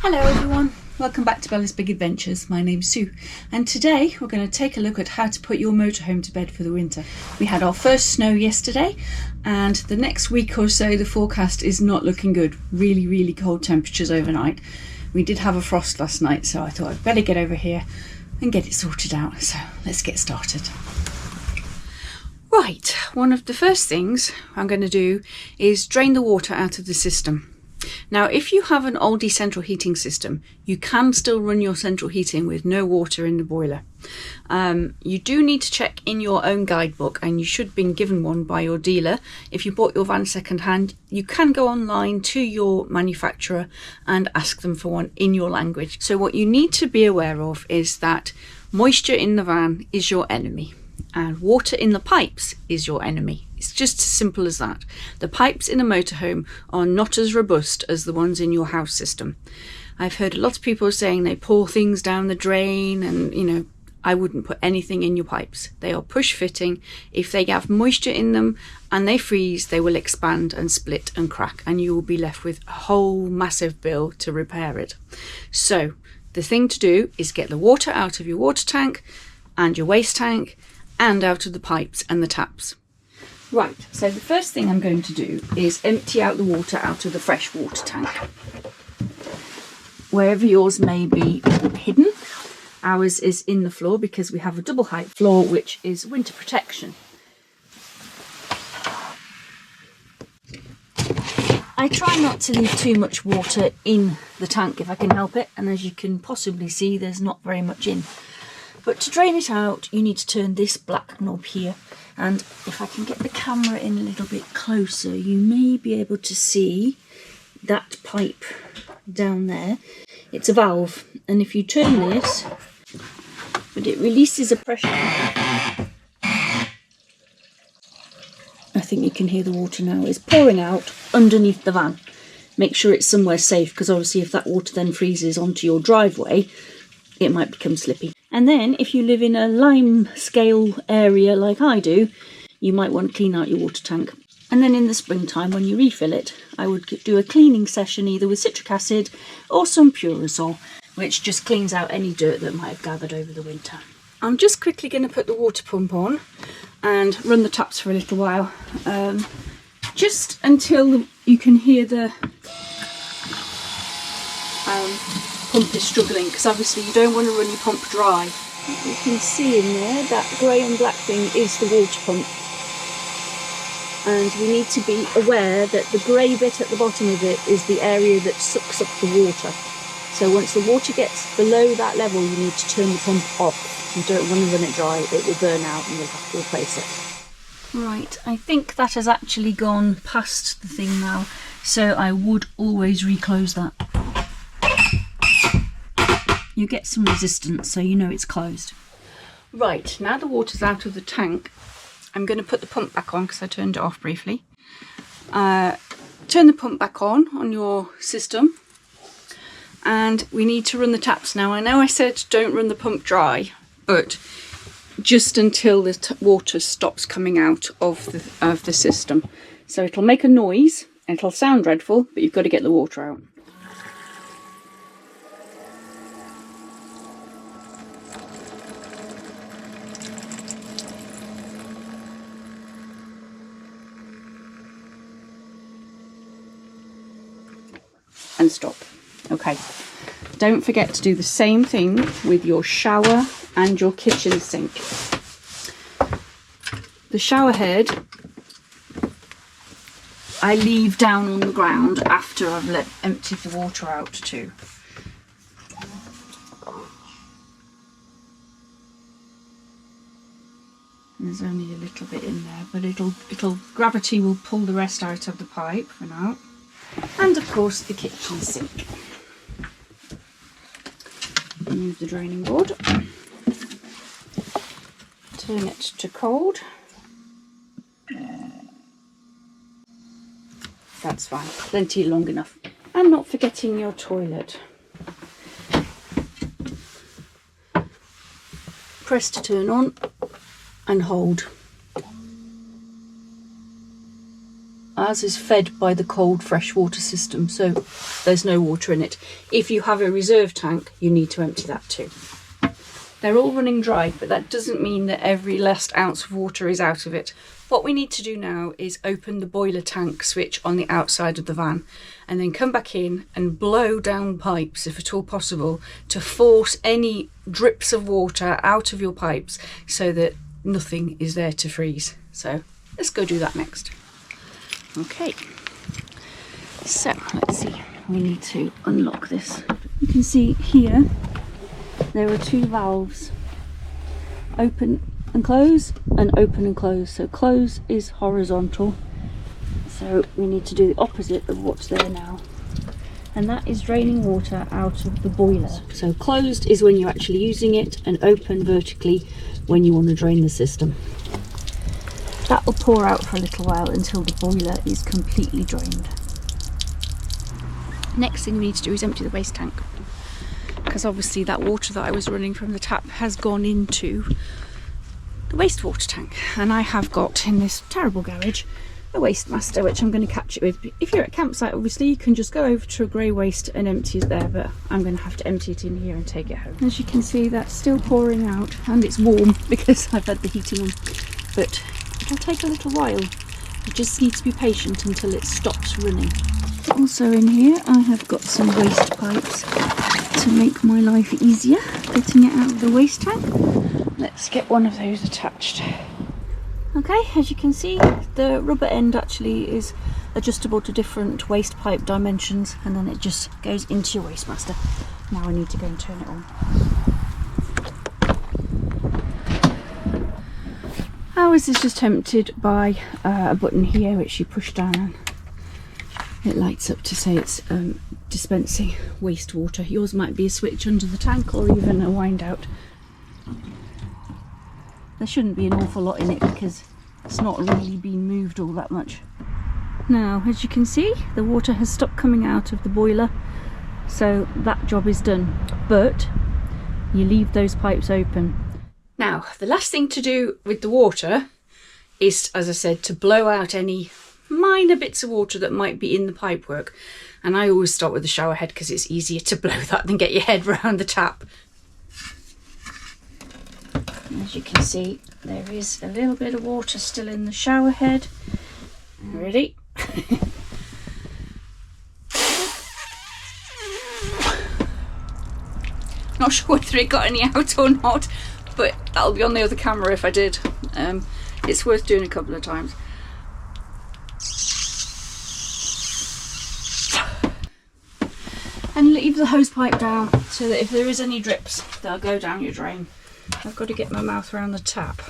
Hello everyone, welcome back to Bella's Big Adventures. My name's Sue and today we're going to take a look at how to put your motorhome to bed for the winter. We had our first snow yesterday and the next week or so the forecast is not looking good. Really cold temperatures overnight. We did have a frost last night, so I thought I'd better get over here and get it sorted out. So let's get started. Right, one of the first things I'm going to do is drain the water out of the system. Now, if you have an oldie central heating system, you can still run your central heating with no water in the boiler. You do need to check in your own guidebook, and you should have been given one by your dealer. If you bought your van second hand, you can go online to your manufacturer and ask them for one in your language. So what you need to be aware of is that moisture in the van is your enemy and water in the pipes is your enemy. It's just as simple as that. The pipes in a motorhome are not as robust as the ones in your house system. I've heard a lot of people saying they pour things down the drain and, I wouldn't put anything in your pipes. They are push fitting. If they have moisture in them and they freeze, they will expand and split and crack and you will be left with a whole massive bill to repair it. So the thing to do is get the water out of your water tank and your waste tank and out of the pipes and the taps. Right, so the first thing I'm going to do is empty out the water out of the fresh water tank. Wherever yours may be hidden, ours is in the floor because we have a double height floor which is winter protection. I try not to leave too much water in the tank if I can help it, and as you can possibly see there's not very much in. But to drain it out, you need to turn this black knob here. And if I can get the camera in a little bit closer, you may be able to see that pipe down there. It's a valve. And if you turn this, but it releases a pressure. I think you can hear the water now. It's pouring out underneath the van. Make sure it's somewhere safe, because obviously if that water then freezes onto your driveway, it might become slippy. And then if you live in a lime scale area like I do, you might want to clean out your water tank. And then in the springtime when you refill it, I would do a cleaning session either with citric acid or some Purosol, which just cleans out any dirt that might have gathered over the winter. I'm just quickly going to put the water pump on and run the taps for a little while, just until you can hear the pump is struggling, because obviously you don't want to run your pump dry. You can see in there that grey and black thing is the water pump, and we need to be aware that the grey bit at the bottom of it is the area that sucks up the water. So once the water gets below that level, you need to turn the pump off. You don't want to run it dry, it will burn out and you'll have to replace it. Right, I think that has actually gone past the thing now, so I would always reclose that. You get some resistance so you know it's closed. Right, now the water's out of the tank, I'm going to put the pump back on because I turned it off briefly. Turn the pump back on your system, and we need to run the taps. Now I know I said don't run the pump dry, but just until the water stops coming out of the system. So it'll make a noise and it'll sound dreadful, but you've got to get the water out. And stop. Okay, don't forget to do the same thing with your shower and your kitchen sink. The shower head I leave down on the ground after I've emptied the water out too. There's only a little bit in there, but gravity will pull the rest out of the pipe for now. And of course the kitchen sink. Remove the draining board. Turn it to cold. That's fine, plenty long enough. And not forgetting your toilet. Press to turn on and hold. Ours is fed by the cold freshwater system, so there's no water in it. If you have a reserve tank, you need to empty that too. They're all running dry, but that doesn't mean that every last ounce of water is out of it. What we need to do now is open the boiler tank switch on the outside of the van and then come back in and blow down pipes, if at all possible, to force any drips of water out of your pipes so that nothing is there to freeze. So let's go do that next. Okay, so let's see, we need to unlock this. You can see here there are two valves, open and close and open and close. So close is horizontal, so we need to do the opposite of what's there now, and that is draining water out of the boiler. So closed is when you're actually using it, and open vertically when you want to drain the system. That will pour out for a little while until the boiler is completely drained. Next thing we need to do is empty the waste tank, because obviously that water that I was running from the tap has gone into the wastewater tank, and I have got in this terrible garage a waste master which I'm going to catch it with. If you're at a campsite, obviously you can just go over to a grey waste and empty it there, but I'm going to have to empty it in here and take it home. As you can see, that's still pouring out, and it's warm because I've had the heating on, but it'll take a little while. You just need to be patient until it stops running. Also in here I have got some waste pipes to make my life easier getting it out of the waste tank. Let's get one of those attached. Okay, as you can see, the rubber end actually is adjustable to different waste pipe dimensions, and then it just goes into your waste master. Now I need to go and turn it on. Ours is just tempted by a button here which you push down and it lights up to say it's dispensing wastewater. Yours might be a switch under the tank or even a wind out. There shouldn't be an awful lot in it because it's not really been moved all that much. Now, as you can see, the water has stopped coming out of the boiler, so that job is done. But you leave those pipes open. Now, the last thing to do with the water is, as I said, to blow out any minor bits of water that might be in the pipework. And I always start with the shower head because it's easier to blow that than get your head round the tap. As you can see, there is a little bit of water still in the shower head. Ready? Not sure whether it got any out or not, but that'll be on the other camera if I did. It's worth doing a couple of times. And leave the hose pipe down so that if there is any drips, they'll go down your drain. I've got to get my mouth around the tap.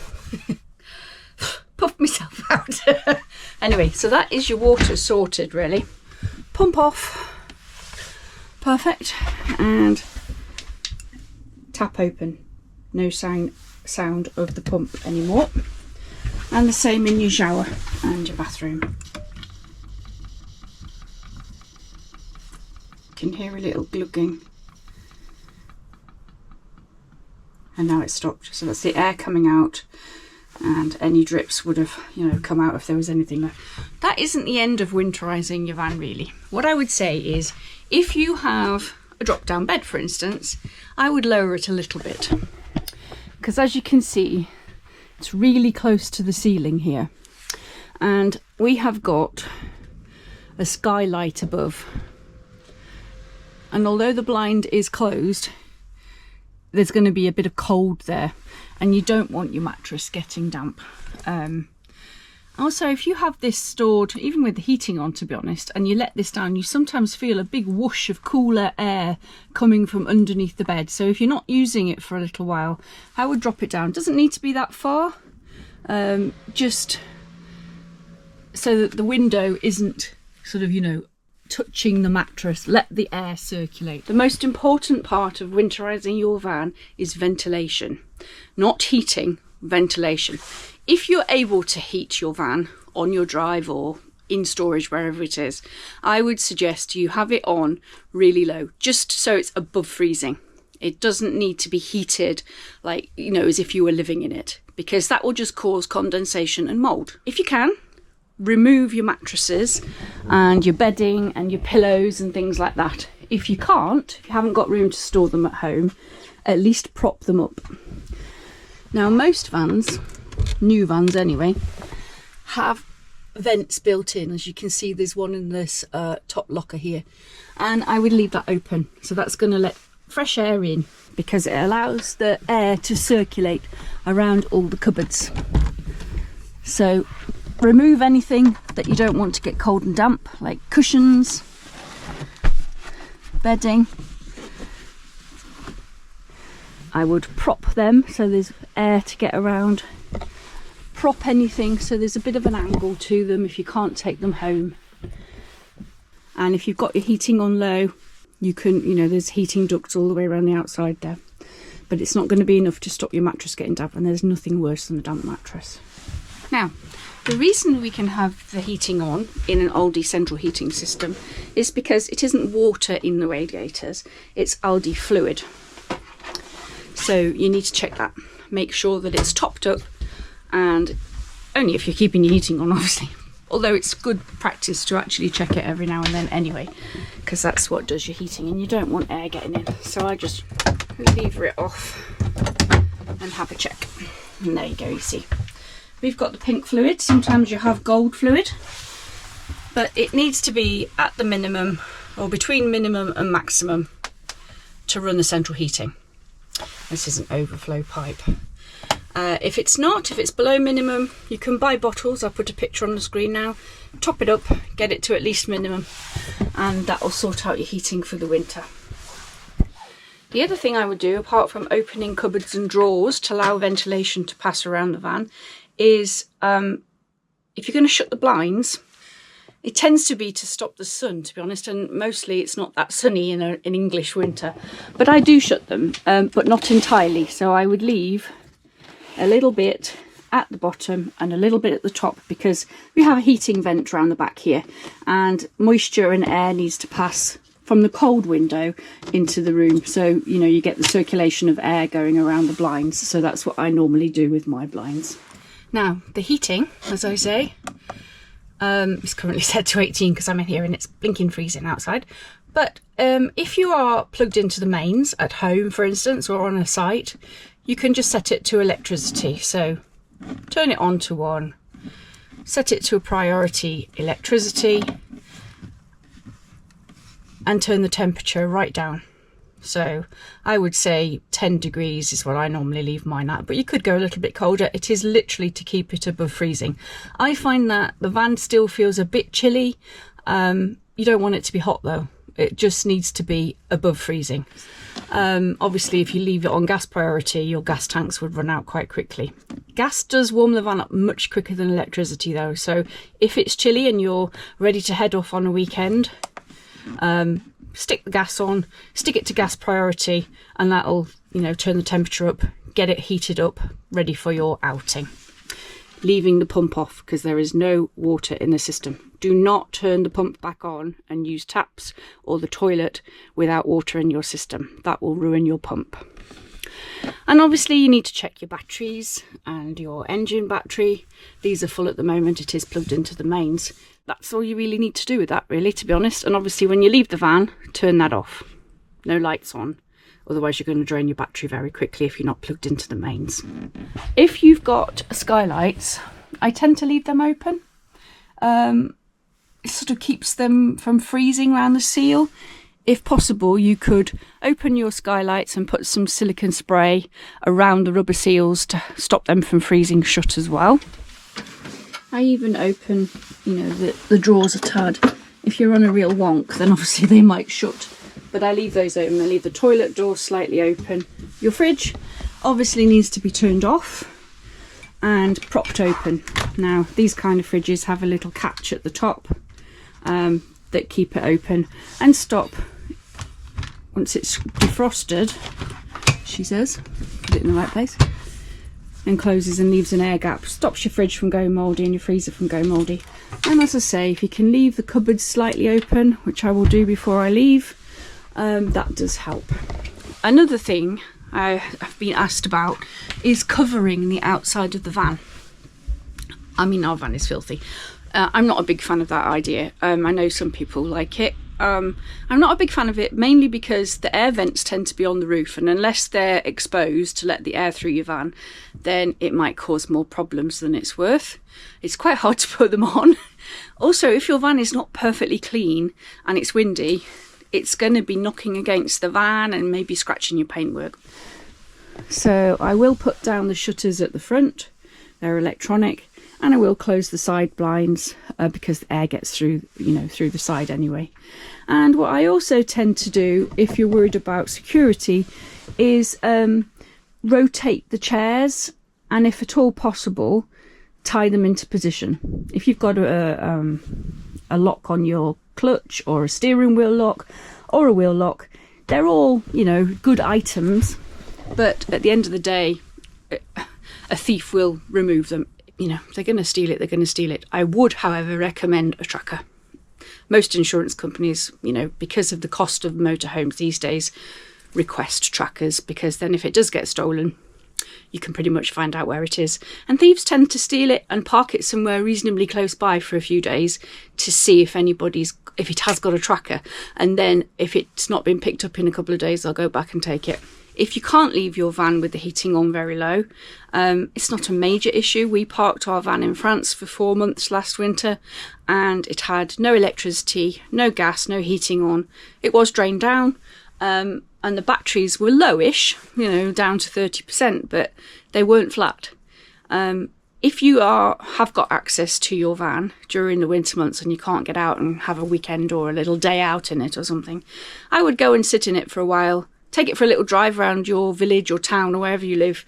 Puffed myself out. Anyway, so that is your water sorted, really. Pump off. Perfect. And tap open. No sound of the pump anymore. And the same in your shower and your bathroom. You can hear a little glugging. And now it's stopped. So that's the air coming out, and any drips would have, come out if there was anything there. That isn't the end of winterizing your van, really. What I would say is, if you have a drop-down bed, for instance, I would lower it a little bit, because as you can see, it's really close to the ceiling here, and we have got a skylight above, and although the blind is closed, there's going to be a bit of cold there, and you don't want your mattress getting damp. Also, if you have this stored, even with the heating on, to be honest, and you let this down, you sometimes feel a big whoosh of cooler air coming from underneath the bed. So if you're not using it for a little while, I would drop it down. It doesn't need to be that far, just so that the window isn't sort of, touching the mattress. Let the air circulate. The most important part of winterizing your van is ventilation, not heating, ventilation. If you're able to heat your van on your drive or in storage, wherever it is, I would suggest you have it on really low, just so it's above freezing. It doesn't need to be heated like, as if you were living in it, because that will just cause condensation and mold. If you can, remove your mattresses and your bedding and your pillows and things like that. If you can't, if you haven't got room to store them at home, at least prop them up. Now most vans, new vans anyway, have vents built in. As you can see, there's one in this top locker here, and I would leave that open, so that's going to let fresh air in, because it allows the air to circulate around all the cupboards. So remove anything that you don't want to get cold and damp, like cushions, bedding. I would prop them so there's air to get around. Prop anything so there's a bit of an angle to them if you can't take them home. And if you've got your heating on low, you can, there's heating ducts all the way around the outside there. But it's not going to be enough to stop your mattress getting damp, and there's nothing worse than a damp mattress. Now, the reason we can have the heating on in an Aldi central heating system is because it isn't water in the radiators, it's Aldi fluid. So you need to check that. Make sure that it's topped up, and only if you're keeping your heating on, obviously. Although it's good practice to actually check it every now and then anyway, because that's what does your heating, and you don't want air getting in. So I just lever it off and have a check. And there you go, you see. We've got the pink fluid. Sometimes you have gold fluid, but it needs to be at the minimum, or between minimum and maximum, to run the central heating. This is an overflow pipe. If it's below minimum, you can buy bottles. I'll put a picture on the screen now. Top it up, get it to at least minimum, and that will sort out your heating for the winter. The other thing I would do, apart from opening cupboards and drawers to allow ventilation to pass around the van, is if you're going to shut the blinds, it tends to be to stop the sun, to be honest, and mostly it's not that sunny in an English winter. But I do shut them, but not entirely. So I would leave a little bit at the bottom and a little bit at the top, because we have a heating vent around the back here, and moisture and air needs to pass from the cold window into the room. So, you get the circulation of air going around the blinds. So that's what I normally do with my blinds. Now, the heating, as I say, is currently set to 18 because I'm in here and it's blinking freezing outside. But if you are plugged into the mains at home, for instance, or on a site, you can just set it to electricity. So turn it on to 1, set it to a priority electricity, and turn the temperature right down. So I would say 10 degrees is what I normally leave mine at, but you could go a little bit colder. It is literally to keep it above freezing. I find that the van still feels a bit chilly. You don't want it to be hot though. It just needs to be above freezing. Obviously, if you leave it on gas priority, your gas tanks would run out quite quickly. Gas does warm the van up much quicker than electricity though. So if it's chilly and you're ready to head off on a weekend, stick the gas on, stick it to gas priority, and that'll, turn the temperature up, get it heated up, ready for your outing. Leaving the pump off because there is no water in the system. Do not turn the pump back on and use taps or the toilet without water in your system. That will ruin your pump. And obviously you need to check your batteries and your engine battery. These are full at the moment. It is plugged into the mains. That's all you really need to do with that, really, to be honest. And obviously when you leave the van, turn that off. No lights on. Otherwise you're going to drain your battery very quickly if you're not plugged into the mains. If you've got skylights, I tend to leave them open. It sort of keeps them from freezing around the seal. If possible, you could open your skylights and put some silicone spray around the rubber seals to stop them from freezing shut as well. I even open, the drawers a tad. If you're on a real wonk, then obviously they might shut. But I leave those open. I leave the toilet door slightly open. Your fridge obviously needs to be turned off and propped open. Now, these kind of fridges have a little catch at the top that keep it open and stop once it's defrosted, she says. Put it in the right place. And closes and leaves an air gap. Stops your fridge from going mouldy and your freezer from going mouldy. And as I say, if you can leave the cupboards slightly open, which I will do before I leave, that does help. Another thing I've been asked about is covering the outside of the van. I mean, our van is filthy. I'm not a big fan of that idea. I know some people like it. I'm not a big fan of it, mainly because the air vents tend to be on the roof, and unless they're exposed to let the air through your van, then it might cause more problems than it's worth. It's quite hard to put them on. Also, if your van is not perfectly clean and it's windy, it's going to be knocking against the van and maybe scratching your paintwork. So I will put down the shutters at the front. They're electronic. And I will close the side blinds because the air gets through, through the side anyway. And what I also tend to do, if you're worried about security, is rotate the chairs, and if at all possible, tie them into position. If you've got a lock on your clutch, or a steering wheel lock, or a wheel lock, they're all, good items. But at the end of the day, a thief will remove them. They're going to steal it, I would, however, recommend a tracker. Most insurance companies, because of the cost of motorhomes these days, request trackers, because then if it does get stolen, you can pretty much find out where it is. And thieves tend to steal it and park it somewhere reasonably close by for a few days to see if it has got a tracker. And then if it's not been picked up in a couple of days, they'll go back and take it. If you can't leave your van with the heating on very low, it's not a major issue. We parked our van in France for 4 months last winter, and it had no electricity, no gas, no heating on. It was drained down, and the batteries were lowish, down to 30%, but they weren't flat. If you have got access to your van during the winter months and you can't get out and have a weekend or a little day out in it or something, I would go and sit in it for a while. Take it for a little drive around your village or town or wherever you live,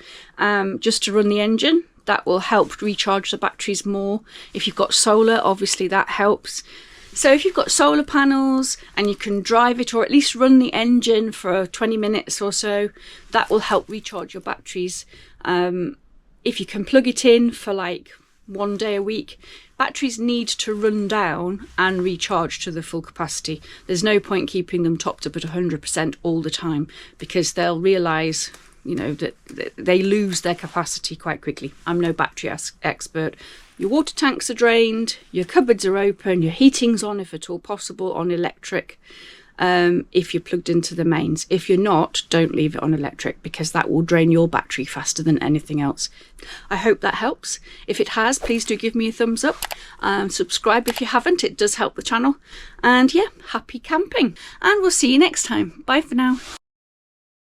just to run the engine. That will help recharge the batteries more. If you've got solar, obviously that helps. So if you've got solar panels and you can drive it, or at least run the engine for 20 minutes or so, that will help recharge your batteries. If you can plug it in for like 1 day a week, batteries need to run down and recharge to the full capacity. There's no point keeping them topped up at 100% all the time, because they'll realise, that they lose their capacity quite quickly. I'm no battery expert. Your water tanks are drained, your cupboards are open, your heating's on if at all possible on electric. If you're plugged into the mains. If you're not, don't leave it on electric, because that will drain your battery faster than anything else. I hope that helps. If it has, please do give me a thumbs up. Subscribe if you haven't, it does help the channel. And yeah, happy camping. And we'll see you next time. Bye for now.